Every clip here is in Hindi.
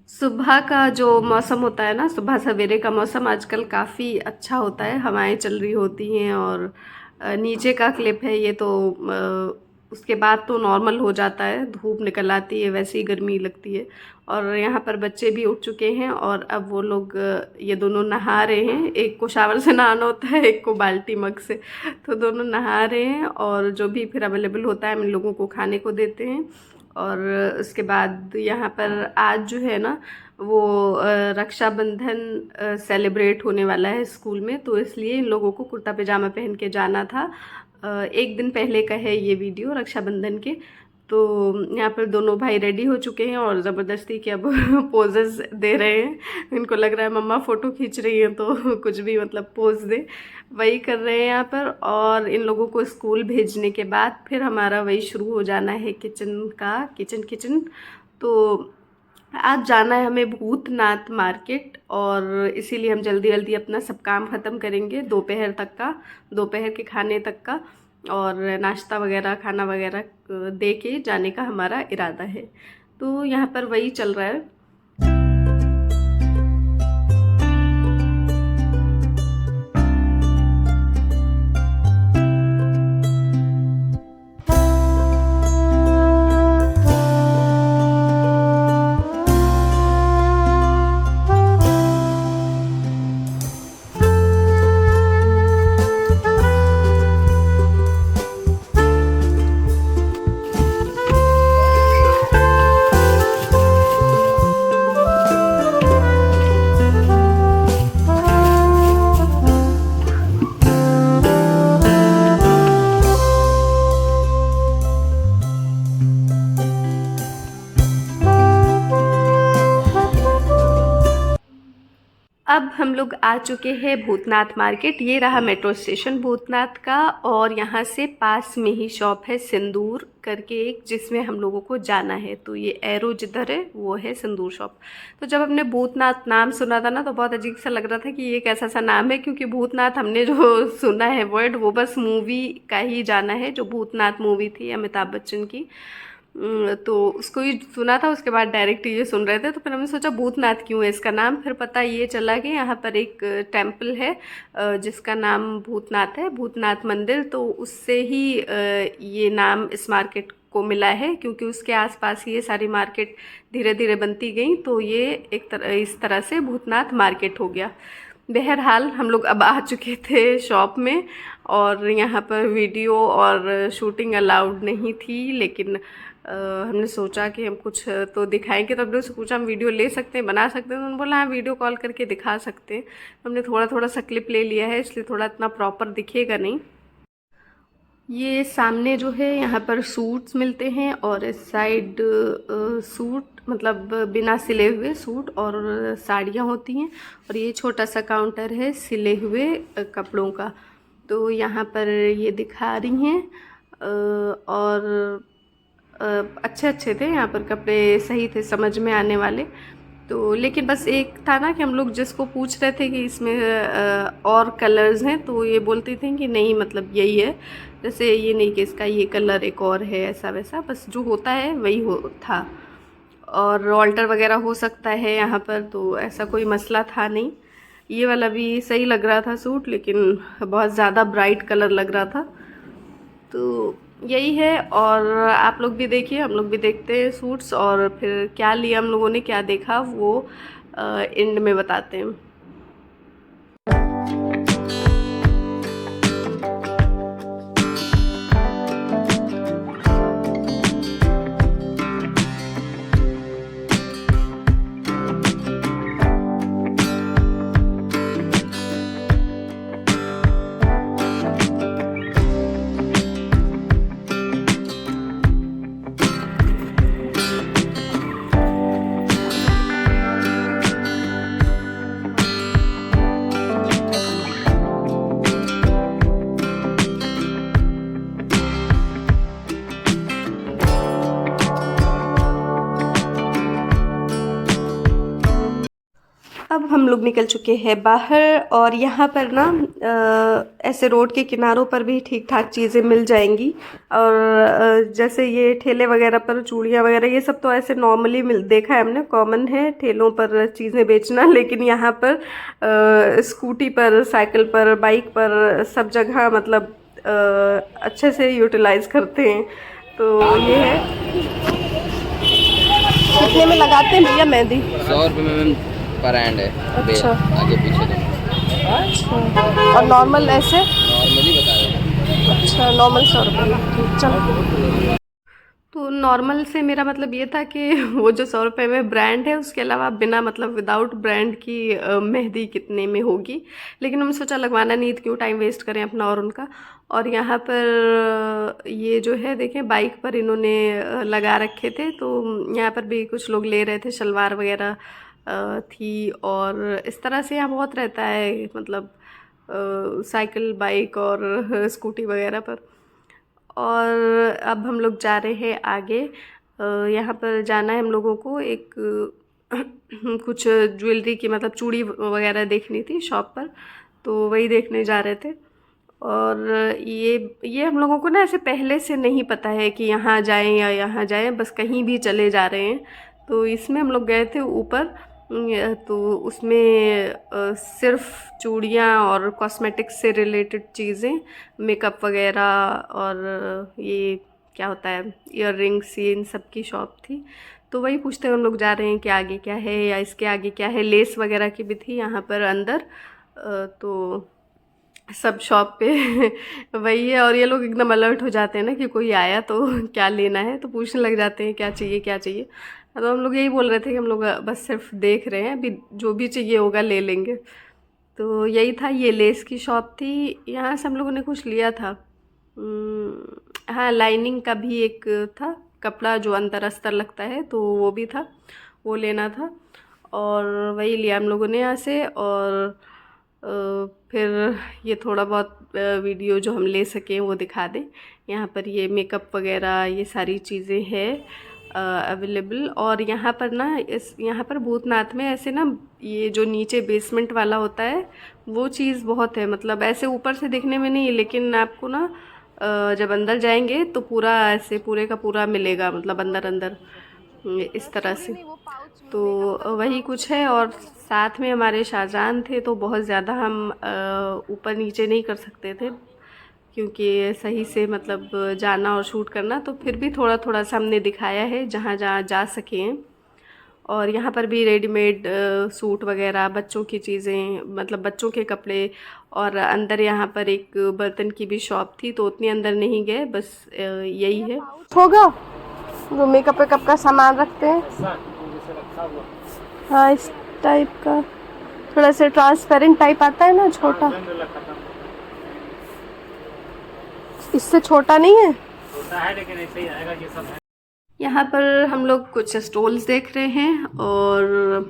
सुबह का जो मौसम होता है ना, सुबह सवेरे का मौसम आजकल काफ़ी अच्छा होता है। हवाएं चल रही होती हैं और नीचे का क्लिप है ये तो उसके बाद तो नॉर्मल हो जाता है, धूप निकल आती है, वैसे ही गर्मी लगती है। और यहाँ पर बच्चे भी उठ चुके हैं और अब वो लोग ये दोनों नहा रहे हैं। एक को शावर से नहाना होता है, एक को बाल्टी मग से, तो दोनों नहा रहे हैं और जो भी फिर अवेलेबल होता है हम इन लोगों को खाने को देते हैं। और उसके बाद यहाँ पर आज जो है ना वो रक्षाबंधन सेलिब्रेट होने वाला है स्कूल में, तो इसलिए इन लोगों को कुर्ता पजामा पहन के जाना था। एक दिन पहले का है ये वीडियो रक्षाबंधन के। तो यहाँ पर दोनों भाई रेडी हो चुके हैं और ज़बरदस्ती के अब पोजेस दे रहे हैं। इनको लग रहा है मम्मा फ़ोटो खींच रही हैं तो कुछ भी मतलब पोज दे, वही कर रहे हैं यहाँ पर। और इन लोगों को स्कूल भेजने के बाद फिर हमारा वही शुरू हो जाना है किचन का, किचन। तो आज जाना है हमें भूतनाथ मार्केट और इसीलिए हम जल्दी जल्दी अपना सब काम ख़त्म करेंगे दोपहर तक का, दोपहर के खाने तक का, और नाश्ता वगैरह खाना वगैरह दे के जाने का हमारा इरादा है। तो यहाँ पर वही चल रहा है। अब हम लोग आ चुके हैं भूतनाथ मार्केट। ये रहा मेट्रो स्टेशन भूतनाथ का और यहाँ से पास में ही शॉप है सिंदूर करके एक, जिसमें हम लोगों को जाना है। तो ये एरो जिधर है वो है सिंदूर शॉप। तो जब हमने भूतनाथ नाम सुना था ना तो बहुत अजीब सा लग रहा था कि ये कैसा सा नाम है, क्योंकि भूतनाथ हमने जो सुना है वर्ड वो बस मूवी का ही जाना है, जो भूतनाथ मूवी थी अमिताभ बच्चन की। तो उसको ही सुना था, उसके बाद डायरेक्ट ये सुन रहे थे तो फिर हमने सोचा भूतनाथ क्यों है इसका नाम। फिर पता ये चला कि यहाँ पर एक टेम्पल है जिसका नाम भूतनाथ है, भूतनाथ मंदिर। तो उससे ही ये नाम इस मार्केट को मिला है, क्योंकि उसके आसपास ही ये सारी मार्केट धीरे धीरे बनती गई, तो ये इस तरह से भूतनाथ मार्केट हो गया। बहरहाल हम लोग अब आ चुके थे शॉप में और यहाँ पर वीडियो और शूटिंग अलाउड नहीं थी, लेकिन हमने सोचा कि हम कुछ तो दिखाएंगे। तो हमने उससे पूछा हम वीडियो ले सकते हैं, बना सकते हैं? तो उन्होंने बोला हाँ वीडियो कॉल करके दिखा सकते हैं। हमने थोड़ा थोड़ा सा क्लिप ले लिया है, इसलिए थोड़ा इतना प्रॉपर दिखेगा नहीं। ये सामने जो है यहाँ पर सूट्स मिलते हैं और इस साइड सूट मतलब बिना सिले हुए सूट और साड़ियाँ होती हैं, और ये छोटा सा काउंटर है सिले हुए कपड़ों का। तो यहाँ पर ये दिखा रही हैं और अच्छे अच्छे थे यहाँ पर कपड़े, सही थे, समझ में आने वाले। तो लेकिन बस एक था ना कि हम लोग जिसको पूछ रहे थे कि इसमें और कलर्स हैं, तो ये बोलती थी कि नहीं मतलब यही है, जैसे ये नहीं कि इसका ये कलर एक और है, ऐसा वैसा, बस जो होता है वही था। और ऑल्टर वगैरह हो सकता है यहाँ पर, तो ऐसा कोई मसला था नहीं। ये वाला भी सही लग रहा था सूट, लेकिन बहुत ज़्यादा ब्राइट कलर लग रहा था। तो यही है, और आप लोग भी देखिए, हम लोग भी देखते हैं सूट्स, और फिर क्या लिया हम लोगों ने, क्या देखा, वो एंड में बताते हैं। अब हम लोग निकल चुके हैं बाहर और यहाँ पर ना ऐसे रोड के किनारों पर भी ठीक ठाक चीज़ें मिल जाएंगी। और जैसे ये ठेले वगैरह पर चूड़ियाँ वगैरह ये सब तो ऐसे नॉर्मली मिल देखा है हमने, कॉमन है ठेलों पर चीज़ें बेचना। लेकिन यहाँ पर स्कूटी पर, साइकिल पर, बाइक पर, सब जगह मतलब अच्छे से यूटिलाइज करते हैं। तो ये है। कितने में लगाते हैं भैया मेहंदी? 100 रुपये में मैम पर हैंड है। अच्छा। आगे पीछे तो अच्छा, और नॉर्मल ऐसे? नॉर्मली बता रहे हैं। अच्छा, नॉर्मल 100 रुपये। चलो, तो नॉर्मल से मेरा मतलब ये था कि वो जो 100 रुपये में ब्रांड है, उसके अलावा बिना मतलब विदाउट ब्रांड की मेहंदी कितने में होगी। लेकिन हमने सोचा लगवाना नहीं, क्यों टाइम वेस्ट करें अपना और उनका। और यहाँ पर ये जो है देखें, बाइक पर इन्होंने लगा रखे थे। तो यहाँ पर भी कुछ लोग ले रहे थे, शलवार वगैरह थी। और इस तरह से यहाँ बहुत रहता है, मतलब साइकिल, बाइक और स्कूटी वगैरह पर। और अब हम लोग जा रहे हैं आगे। यहाँ पर जाना है हम लोगों को, एक कुछ ज्वेलरी की मतलब चूड़ी वगैरह देखनी थी शॉप पर, तो वही देखने जा रहे थे। और ये हम लोगों को ना ऐसे पहले से नहीं पता है कि यहाँ जाएं या यहाँ जाएं, बस कहीं भी चले जा रहे हैं। तो इसमें हम लोग गए थे ऊपर, तो उसमें सिर्फ चूड़ियाँ और कॉस्मेटिक्स से रिलेटेड चीज़ें, मेकअप वगैरह और ये क्या होता है, ईयर रिंग्स, ये इन सब की शॉप थी। तो वही पूछते हुए हम लोग जा रहे हैं कि आगे क्या है या इसके आगे क्या है। लेस वगैरह की भी थी यहाँ पर अंदर। तो सब शॉप पे वही है। और ये लोग एकदम अलर्ट हो जाते हैं ना कि कोई आया तो क्या लेना है, तो पूछने लग जाते हैं क्या चाहिए क्या चाहिए। तो हम लोग यही बोल रहे थे कि हम लोग बस सिर्फ देख रहे हैं, अभी जो भी चाहिए होगा ले लेंगे। तो यही था, ये लेस की शॉप थी। यहाँ से हम लोगों ने कुछ लिया था। हाँ, लाइनिंग का भी एक था कपड़ा जो अंदर अस्तर लगता है, तो वो भी था, वो लेना था। और वही लिया हम लोगों ने यहाँ से। और फिर ये थोड़ा बहुत वीडियो जो हम ले सकें वो दिखा दें। यहाँ पर ये मेकअप वगैरह ये सारी चीज़ें हैं अवेलेबल। और यहाँ पर ना यहाँ पर भूतनाथ में ऐसे ना, ये जो नीचे बेसमेंट वाला होता है वो चीज़ बहुत है, मतलब ऐसे ऊपर से देखने में नहीं, लेकिन आपको ना जब अंदर जाएंगे तो पूरा ऐसे पूरे का पूरा मिलेगा, मतलब अंदर अंदर इस तरह से। तो वही कुछ है। और साथ में हमारे शाहजहान थे, तो बहुत ज़्यादा हम ऊपर नीचे नहीं कर सकते थे, क्योंकि सही से मतलब जाना और शूट करना। तो फिर भी थोड़ा थोड़ा सा हमने दिखाया है जहाँ जहाँ जा सकें। और यहाँ पर भी रेडीमेड सूट वगैरह, बच्चों की चीज़ें, मतलब बच्चों के कपड़े। और अंदर यहाँ पर एक बर्तन की भी शॉप थी, तो उतनी अंदर नहीं गए, बस यही है। होगा जो मेकअप वेकअप का सामान रखते हैं, हाँ इस टाइप का, थोड़ा सा ट्रांसपेरेंट टाइप आता है ना, छोटा। इससे छोटा नहीं है, छोटा है लेकिन ऐसे ही आएगा ये सब है। यहाँ पर हम लोग कुछ स्टोल्स देख रहे हैं। और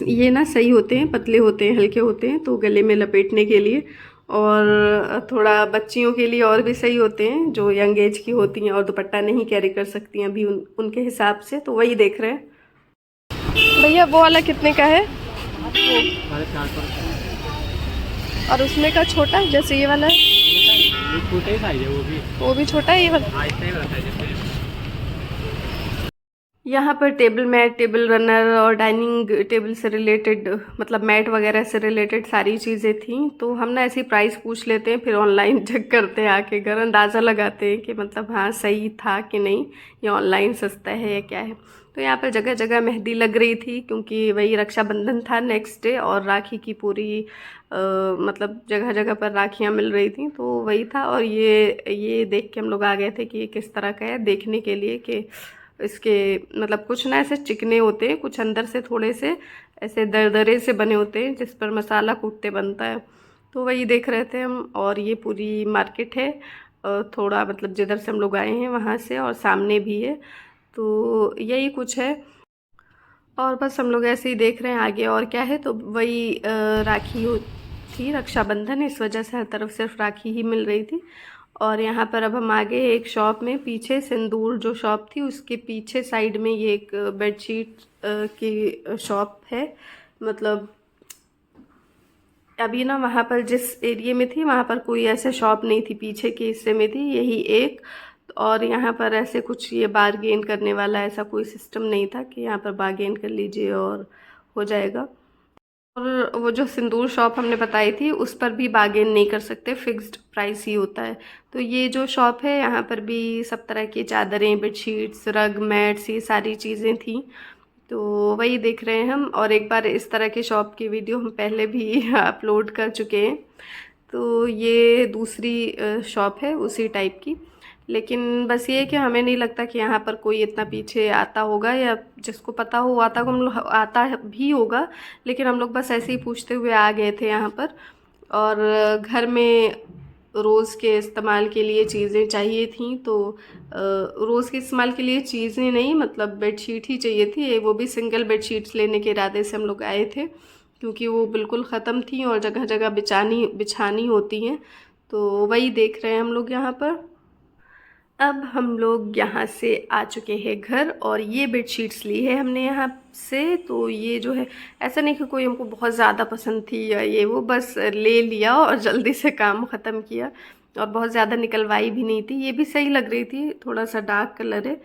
ये ना सही होते हैं, पतले होते हैं, हल्के होते हैं, तो गले में लपेटने के लिए। और थोड़ा बच्चियों के लिए और भी सही होते हैं, जो यंग एज की होती हैं और दुपट्टा नहीं कैरी कर सकती हैं अभी उनके हिसाब से। तो वही देख रहे हैं। भैया वो वाला कितने का है? और उसमें का छोटा जैसे ये वाला है, छोटा ही साइज है वो भी छोटा है ये वाला। यहाँ पर टेबल मैट, टेबल रनर और डाइनिंग टेबल से रिलेटेड, मतलब मैट वगैरह से रिलेटेड सारी चीज़ें थी। तो हम ना ऐसी प्राइस पूछ लेते हैं, फिर ऑनलाइन चेक करते हैं, आके घर अंदाज़ा लगाते हैं कि मतलब हाँ सही था कि नहीं, या ऑनलाइन सस्ता है या क्या है। तो यहाँ पर जगह जगह मेहंदी लग रही थी, क्योंकि वही रक्षाबंधन था नेक्स्ट डे, और राखी की पूरी मतलब जगह जगह पर राखियाँ मिल रही थी, तो वही था। और ये देख के हम लोग आ गए थे कि ये किस तरह का है, देखने के लिए कि इसके मतलब कुछ ना ऐसे चिकने होते हैं, कुछ अंदर से थोड़े से ऐसे दरदरे से बने होते हैं, जिस पर मसाला कूटते बनता है। तो वही देख रहे थे हम। और ये पूरी मार्केट है, थोड़ा मतलब जिधर से हम लोग आए हैं वहाँ से, और सामने भी है। तो यही कुछ है। और बस हम लोग ऐसे ही देख रहे हैं आगे और क्या है। तो वही राखी थी, रक्षाबंधन, इस वजह से हर तरफ सिर्फ राखी ही मिल रही थी। और यहाँ पर अब हम आगे एक शॉप में, पीछे सिंदूर जो शॉप थी उसके पीछे साइड में ये एक बेडशीट की शॉप है, मतलब अभी ना वहाँ पर जिस एरिया में थी वहाँ पर कोई ऐसे शॉप नहीं थी, पीछे के हिस्से में थी यही एक। और यहाँ पर ऐसे कुछ ये बारगेन करने वाला ऐसा कोई सिस्टम नहीं था कि यहाँ पर बारगेन कर लीजिए और हो जाएगा। और वो जो सिंदूर शॉप हमने बताई थी उस पर भी बार्गेन नहीं कर सकते, फिक्स्ड प्राइस ही होता है। तो ये जो शॉप है यहाँ पर भी सब तरह की चादरें, बेडशीट्स, रग, मैट्स, ये सारी चीज़ें थी। तो वही देख रहे हैं हम। और एक बार इस तरह के शॉप की वीडियो हम पहले भी अपलोड कर चुके हैं। तो ये दूसरी शॉप है उसी टाइप की। लेकिन बस ये है कि हमें नहीं लगता कि यहाँ पर कोई इतना पीछे आता होगा, या जिसको पता हो आता हम लोग आता भी होगा। लेकिन हम लोग बस ऐसे ही पूछते हुए आ गए थे यहाँ पर। और घर में रोज़ के इस्तेमाल के लिए चीज़ें चाहिए थी, तो रोज़ के इस्तेमाल के लिए चीज़ें नहीं, मतलब बेडशीट ही चाहिए थी। वो भी सिंगल बेडशीट्स लेने के इरादे से हम लोग आए थे, क्योंकि वो बिल्कुल ख़त्म थी और जगह जगह बिछानी होती हैं। तो वही देख रहे हैं हम लोग यहाँ पर। अब हम लोग यहाँ से आ चुके हैं घर, और ये बेडशीट्स ली है हमने यहाँ से। तो ये जो है ऐसा नहीं कि कोई हमको बहुत ज़्यादा पसंद थी या ये वो, बस ले लिया और जल्दी से काम ख़त्म किया। और बहुत ज़्यादा निकलवाई भी नहीं थी, ये भी सही लग रही थी, थोड़ा सा डार्क कलर है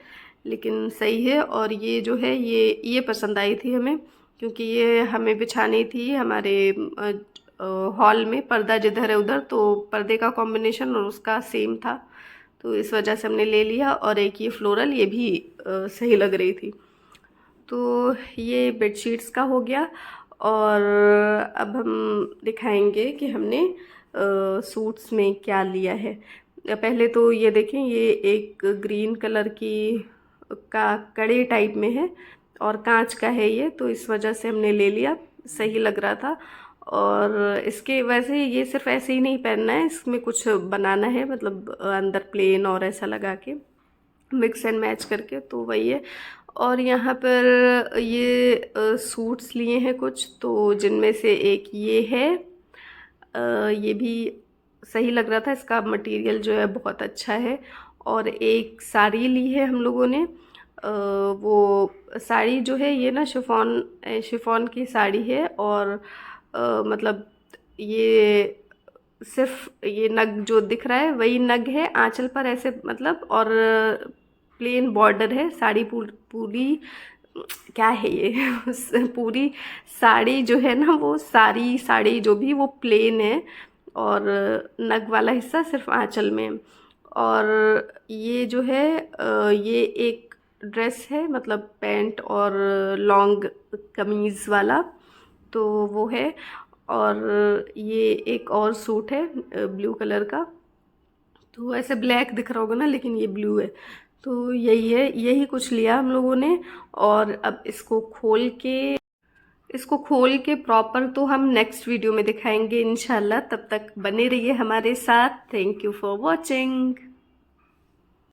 लेकिन सही है। और ये जो है ये पसंद आई थी हमें, क्योंकि ये हमें बिछानी थी हमारे हॉल में। पर्दा जिधर है उधर, तो पर्दे का कॉम्बिनेशन और उसका सेम था, तो इस वजह से हमने ले लिया। और एक ये फ्लोरल, ये भी सही लग रही थी। तो ये बेडशीट्स का हो गया। और अब हम दिखाएंगे कि हमने सूट्स में क्या लिया है। पहले तो ये देखें, ये एक ग्रीन कलर की का कड़े टाइप में है और कांच का है ये, तो इस वजह से हमने ले लिया, सही लग रहा था। और इसके वैसे ये सिर्फ ऐसे ही नहीं पहनना है, इसमें कुछ बनाना है, मतलब अंदर प्लेन और ऐसा लगा के मिक्स एंड मैच करके, तो वही है। और यहाँ पर ये सूट्स लिए हैं कुछ, तो जिनमें से एक ये है। ये भी सही लग रहा था, इसका मटेरियल जो है बहुत अच्छा है। और एक साड़ी ली है हम लोगों ने। वो साड़ी जो है ये ना शिफॉन की साड़ी है। और मतलब ये सिर्फ ये नग जो दिख रहा है वही नग है आंचल पर ऐसे, मतलब। और प्लेन बॉर्डर है, साड़ी पूरी क्या है ये पूरी साड़ी जो है ना, वो सारी साड़ी जो भी वो प्लेन है, और नग वाला हिस्सा सिर्फ आंचल में। और ये जो है ये एक ड्रेस है, मतलब पैंट और लॉन्ग कमीज़ वाला, तो वो है। और ये एक और सूट है ब्लू कलर का, तो ऐसे ब्लैक दिख रहा होगा ना, लेकिन ये ब्लू है। तो यही है, यही कुछ लिया हम लोगों ने। और अब इसको खोल के प्रॉपर तो हम नेक्स्ट वीडियो में दिखाएंगे इंशाल्लाह। तब तक बने रहिए हमारे साथ। Thank you for watching.